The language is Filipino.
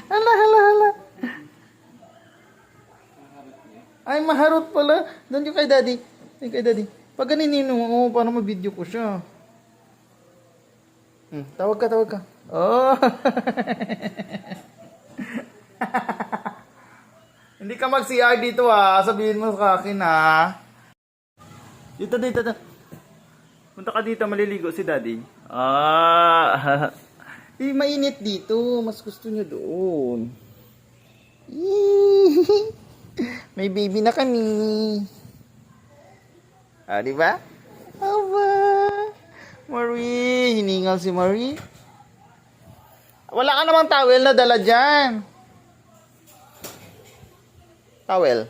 Hala, hala, hala. Ay, maharot pala. Doon yung kay daddy. Doon kay daddy. Pag ganinin mo, paano ma-video ko siya? Tawag ka, tawag ka. Oh. Hindi ka mag-CR dito sabihin mo sa akin Dito, dito, dito. Punta ka dito, maliligo si daddy. Mainit dito. Mas gusto niyo doon. May baby na kami. Di ba? Aba. Marie, hiningal si Marie. Wala ka namang towel na dala dyan. Towel.